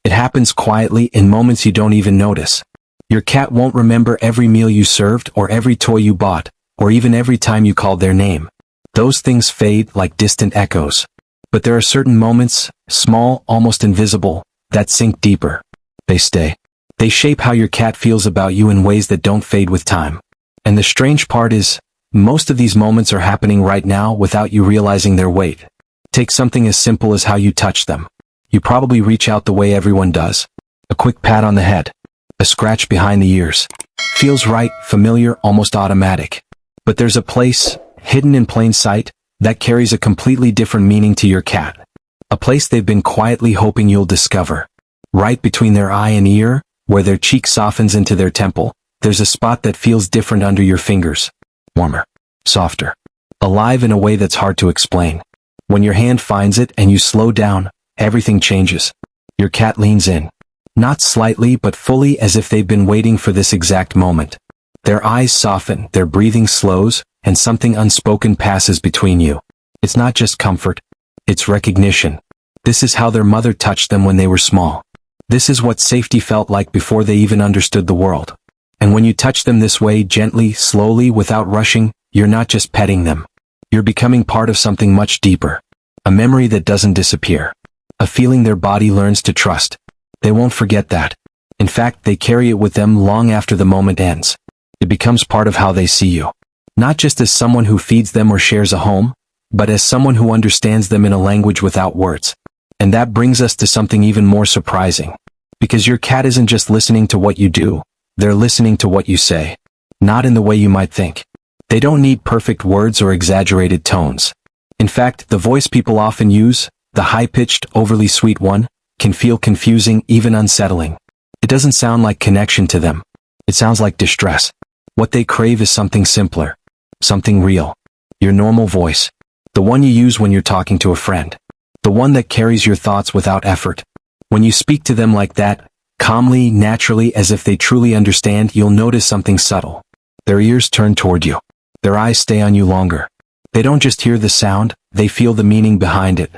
It happens quietly in moments you don't even notice. Your cat won't remember every meal you served or every toy you bought, or even every time you called their name. Those things fade like distant echoes. But there are certain moments, small, almost invisible, that sink deeper. They stay. They shape how your cat feels about you in ways that don't fade with time. And the strange part is, most of these moments are happening right now without you realizing their weight. Take something as simple as how you touch them. You probably reach out the way everyone does. A quick pat on the head. A scratch behind the ears. Feels right, familiar, almost automatic. But there's a place, hidden in plain sight, that carries a completely different meaning to your cat. A place they've been quietly hoping you'll discover. Right between their eye and ear, where their cheek softens into their temple, there's a spot that feels different under your fingers. Warmer. Softer. Alive in a way that's hard to explain. When your hand finds it and you slow down, everything changes. Your cat leans in. Not slightly but fully, as if they've been waiting for this exact moment. Their eyes soften, their breathing slows, and something unspoken passes between you. It's not just comfort. It's recognition. This is how their mother touched them when they were small. This is what safety felt like before they even understood the world. And when you touch them this way, gently, slowly, without rushing, you're not just petting them. You're becoming part of something much deeper. A memory that doesn't disappear. A feeling their body learns to trust. They won't forget that. In fact, they carry it with them long after the moment ends. It becomes part of how they see you. Not just as someone who feeds them or shares a home, but as someone who understands them in a language without words. And that brings us to something even more surprising. Because your cat isn't just listening to what you do, they're listening to what you say. Not in the way you might think. They don't need perfect words or exaggerated tones. In fact, the voice people often use, the high-pitched, overly sweet one, can feel confusing, even unsettling. It doesn't sound like connection to them. It sounds like distress. What they crave is something simpler. Something real. Your normal voice. The one you use when you're talking to a friend. The one that carries your thoughts without effort. When you speak to them like that, calmly, naturally, as if they truly understand, you'll notice something subtle. Their ears turn toward you. Their eyes stay on you longer. They don't just hear the sound, they feel the meaning behind it.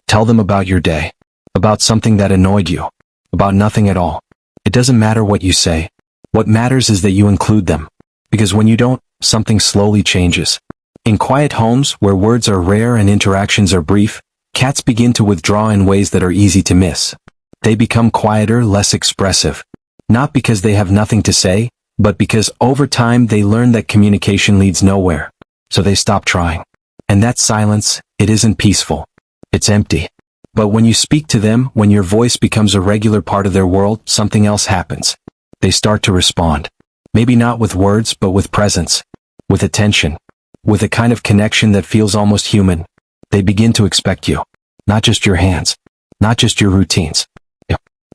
Tell them about your day. About something that annoyed you. About nothing at all. It doesn't matter what you say. What matters is that you include them. Because when you don't, something slowly changes. In quiet homes, where words are rare and interactions are brief, cats begin to withdraw in ways that are easy to miss. They become quieter, less expressive. Not because they have nothing to say, but because over time they learn that communication leads nowhere. So they stop trying. And that silence, it isn't peaceful. It's empty. But when you speak to them, when your voice becomes a regular part of their world, something else happens. They start to respond. Maybe not with words, but with presence. With attention. With a kind of connection that feels almost human. They begin to expect you. Not just your hands. Not just your routines.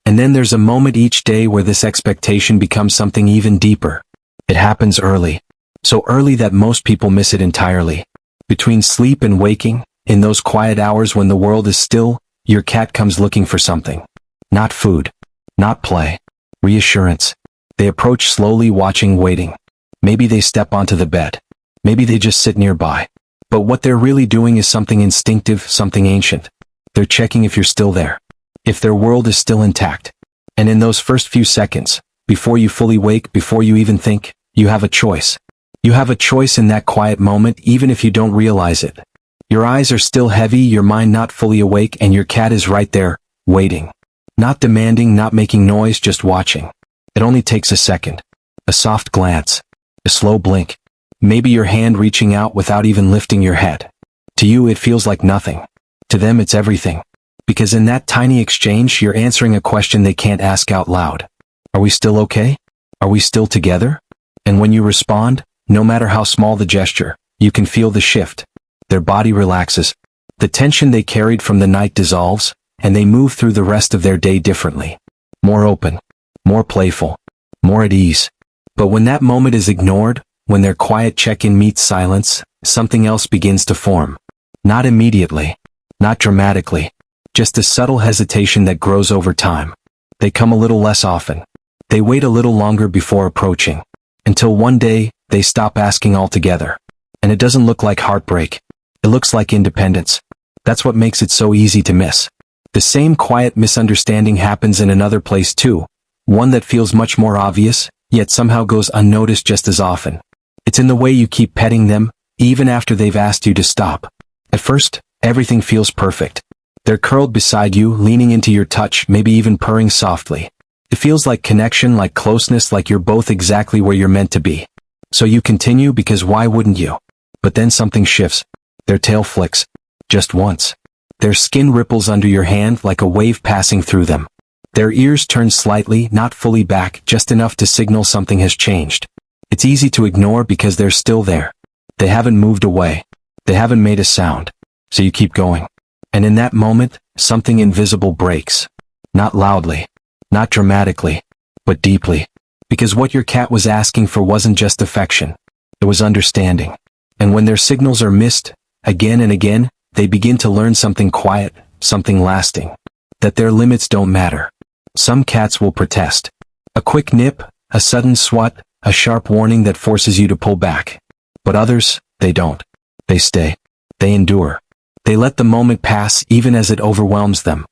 And then there's a moment each day where this expectation becomes something even deeper. It happens early. So early that most people miss it entirely. Between sleep and waking, in those quiet hours when the world is still, your cat comes looking for something. Not food. Not play. Reassurance. They approach slowly, watching, waiting. Maybe they step onto the bed. Maybe they just sit nearby. But what they're really doing is something instinctive, something ancient. They're checking if you're still there. If their world is still intact. And in those first few seconds, before you fully wake, before you even think, you have a choice. You have a choice in that quiet moment, even if you don't realize it. Your eyes are still heavy, your mind not fully awake, and your cat is right there, waiting. Not demanding, not making noise, just watching. It only takes a second. A soft glance. A slow blink. Maybe your hand reaching out without even lifting your head. To you it feels like nothing. To them it's everything. Because in that tiny exchange you're answering a question they can't ask out loud. Are we still okay? Are we still together? And when you respond, no matter how small the gesture, you can feel the shift. Their body relaxes. The tension they carried from the night dissolves, and they move through the rest of their day differently. More open. More playful. More at ease. But when that moment is ignored, when their quiet check-in meets silence, something else begins to form. Not immediately. Not dramatically. Just a subtle hesitation that grows over time. They come a little less often. They wait a little longer before approaching. Until one day, they stop asking altogether. And it doesn't look like heartbreak. It looks like independence. That's what makes it so easy to miss. The same quiet misunderstanding happens in another place too, one that feels much more obvious, yet somehow goes unnoticed just as often. It's in the way you keep petting them, even after they've asked you to stop. At first, everything feels perfect. They're curled beside you, leaning into your touch, maybe even purring softly. It feels like connection, like closeness, like you're both exactly where you're meant to be. So you continue because why wouldn't you? But then something shifts. Their tail flicks. Just once. Their skin ripples under your hand like a wave passing through them. Their ears turn slightly, not fully back, just enough to signal something has changed. It's easy to ignore because they're still there. They haven't moved away. They haven't made a sound. So you keep going. And in that moment, something invisible breaks. Not loudly. Not dramatically. But deeply. Because what your cat was asking for wasn't just affection. It was understanding. And when their signals are missed, again and again, they begin to learn something quiet, something lasting. That their limits don't matter. Some cats will protest. A quick nip, a sudden swat, a sharp warning that forces you to pull back. But others, they don't. They stay. They endure. They let the moment pass even as it overwhelms them.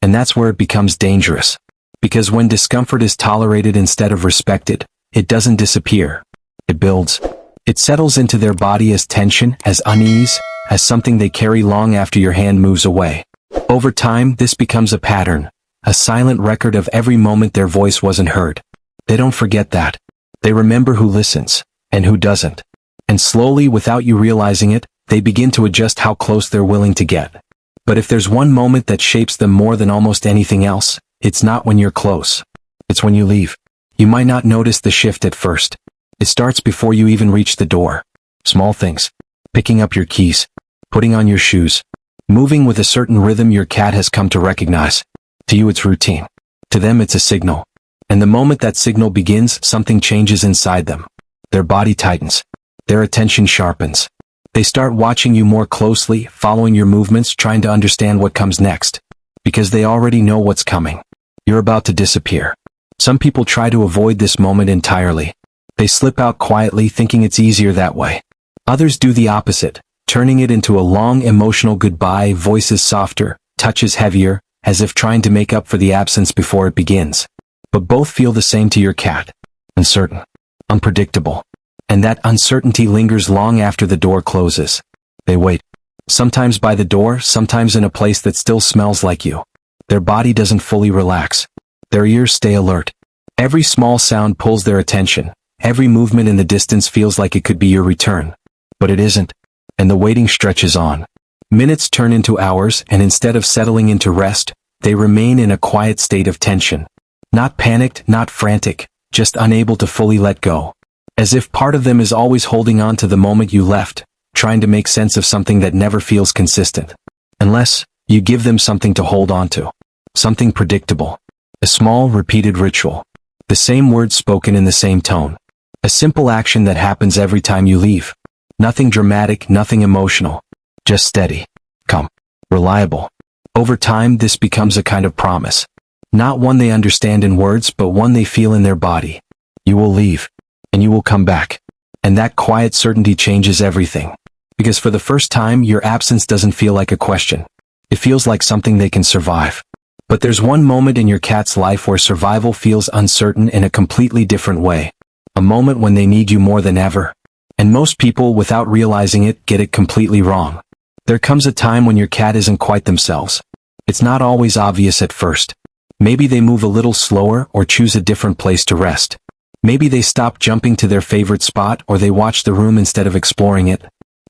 And that's where it becomes dangerous. Because when discomfort is tolerated instead of respected, it doesn't disappear. It builds. It settles into their body as tension, as unease, as something they carry long after your hand moves away. Over time, this becomes a pattern, a silent record of every moment their voice wasn't heard. They don't forget that. They remember who listens, and who doesn't. And slowly, without you realizing it, they begin to adjust how close they're willing to get. But if there's one moment that shapes them more than almost anything else, it's not when you're close. It's when you leave. You might not notice the shift at first. It starts before you even reach the door. Small things. Picking up your keys. Putting on your shoes. Moving with a certain rhythm your cat has come to recognize. To you it's routine. To them it's a signal. And the moment that signal begins, something changes inside them. Their body tightens. Their attention sharpens. They start watching you more closely, following your movements, trying to understand what comes next. Because they already know what's coming. You're about to disappear. Some people try to avoid this moment entirely. They slip out quietly, thinking it's easier that way. Others do the opposite, turning it into a long emotional goodbye, voices softer, touches heavier, as if trying to make up for the absence before it begins. But both feel the same to your cat. Uncertain. Unpredictable. And that uncertainty lingers long after the door closes. They wait. Sometimes by the door, sometimes in a place that still smells like you. Their body doesn't fully relax. Their ears stay alert. Every small sound pulls their attention. Every movement in the distance feels like it could be your return. But it isn't. And the waiting stretches on. Minutes turn into hours, and instead of settling into rest, they remain in a quiet state of tension. Not panicked, not frantic, just unable to fully let go. As if part of them is always holding on to the moment you left, trying to make sense of something that never feels consistent. Unless you give them something to hold on to. Something predictable. A small, repeated ritual. The same words spoken in the same tone. A simple action that happens every time you leave. Nothing dramatic, nothing emotional. Just steady. Calm. Reliable. Over time, this becomes a kind of promise. Not one they understand in words, but one they feel in their body. You will leave. And you will come back. And that quiet certainty changes everything. Because for the first time, your absence doesn't feel like a question. It feels like something they can survive. But there's one moment in your cat's life where survival feels uncertain in a completely different way. A moment when they need you more than ever. And most people, without realizing it, get it completely wrong. There comes a time when your cat isn't quite themselves. It's not always obvious at first. Maybe they move a little slower or choose a different place to rest. Maybe they stop jumping to their favorite spot or they watch the room instead of exploring it.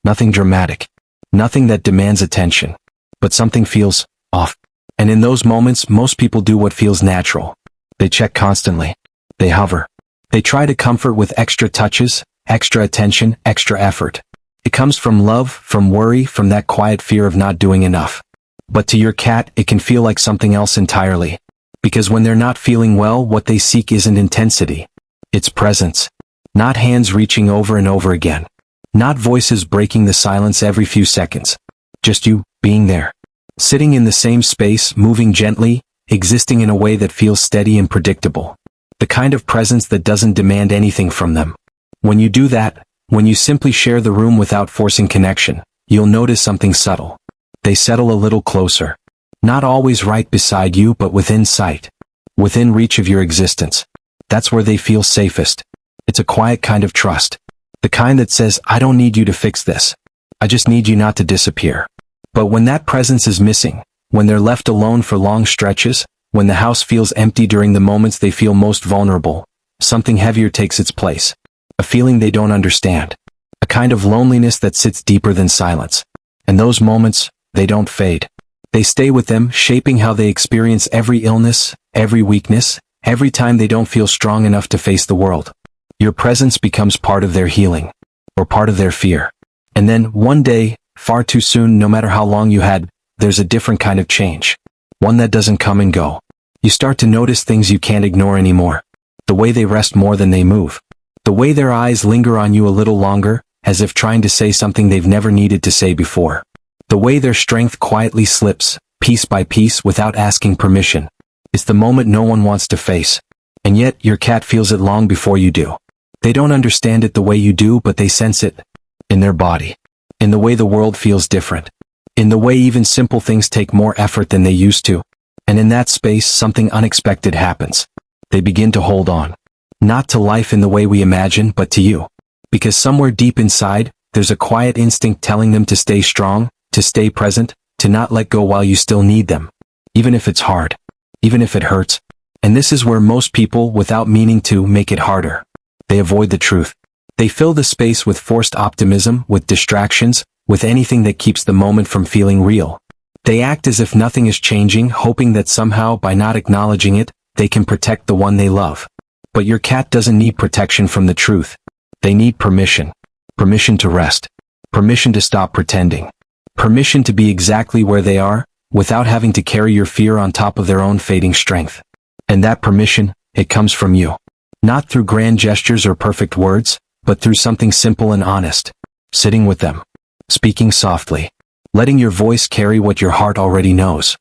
Nothing dramatic. Nothing that demands attention. But something feels off. And in those moments, most people do what feels natural. They check constantly. They hover. They try to comfort with extra touches, extra attention, extra effort. It comes from love, from worry, from that quiet fear of not doing enough. But to your cat, it can feel like something else entirely. Because when they're not feeling well, what they seek isn't intensity. It's presence. Not hands reaching over and over again. Not voices breaking the silence every few seconds. Just you, being there. Sitting in the same space, moving gently, existing in a way that feels steady and predictable. The kind of presence that doesn't demand anything from them. When you do that, when you simply share the room without forcing connection, you'll notice something subtle. They settle a little closer. Not always right beside you, but within sight. Within reach of your existence. That's where they feel safest. It's a quiet kind of trust. The kind that says, I don't need you to fix this. I just need you not to disappear. But when that presence is missing, when they're left alone for long stretches, when the house feels empty during the moments they feel most vulnerable, something heavier takes its place. A feeling they don't understand. A kind of loneliness that sits deeper than silence. And those moments, they don't fade. They stay with them, shaping how they experience every illness, every weakness, every time they don't feel strong enough to face the world. Your presence becomes part of their healing, or part of their fear. And then, one day, far too soon, no matter how long you had, there's a different kind of change. One that doesn't come and go. You start to notice things you can't ignore anymore. The way they rest more than they move. The way their eyes linger on you a little longer, as if trying to say something they've never needed to say before. The way their strength quietly slips, piece by piece, without asking permission. It's the moment no one wants to face. And yet, your cat feels it long before you do. They don't understand it the way you do, but they sense it. In their body. In the way the world feels different. In the way even simple things take more effort than they used to. And in that space, something unexpected happens. They begin to hold on. Not to life in the way we imagine, but to you. Because somewhere deep inside, there's a quiet instinct telling them to stay strong, to stay present, to not let go while you still need them. Even if it's hard. Even if it hurts. And this is where most people, without meaning to, make it harder. They avoid the truth. They fill the space with forced optimism, with distractions, with anything that keeps the moment from feeling real. They act as if nothing is changing, hoping that somehow, by not acknowledging it, they can protect the one they love. But your cat doesn't need protection from the truth. They need permission. Permission to rest. Permission to stop pretending. Permission to be exactly where they are, without having to carry your fear on top of their own fading strength. And that permission, it comes from you. Not through grand gestures or perfect words, but through something simple and honest. Sitting with them. Speaking softly. Letting your voice carry what your heart already knows.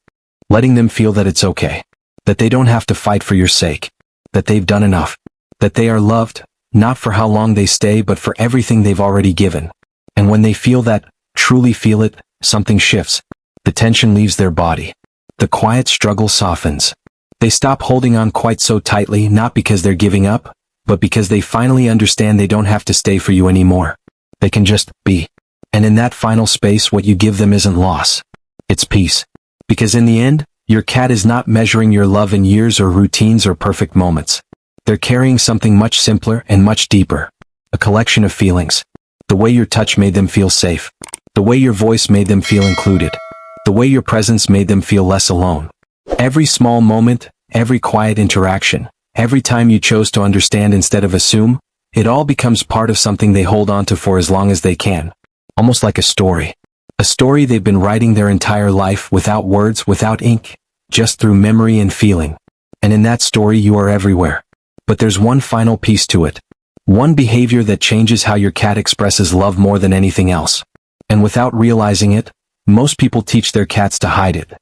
Letting them feel that it's okay. That they don't have to fight for your sake. That they've done enough. That they are loved, not for how long they stay, but for everything they've already given. And when they feel that, truly feel it, something shifts. The tension leaves their body. The quiet struggle softens. They stop holding on quite so tightly, not because they're giving up, but because they finally understand they don't have to stay for you anymore. They can just be. And in that final space, what you give them isn't loss. It's peace. Because in the end, your cat is not measuring your love in years or routines or perfect moments. They're carrying something much simpler and much deeper. A collection of feelings. The way your touch made them feel safe. The way your voice made them feel included. The way your presence made them feel less alone. Every small moment, every quiet interaction, every time you chose to understand instead of assume, it all becomes part of something they hold on to for as long as they can. Almost like a story. A story they've been writing their entire life, without words, without ink, just through memory and feeling. And in that story you are everywhere. But there's one final piece to it. One behavior that changes how your cat expresses love more than anything else. And without realizing it, most people teach their cats to hide it.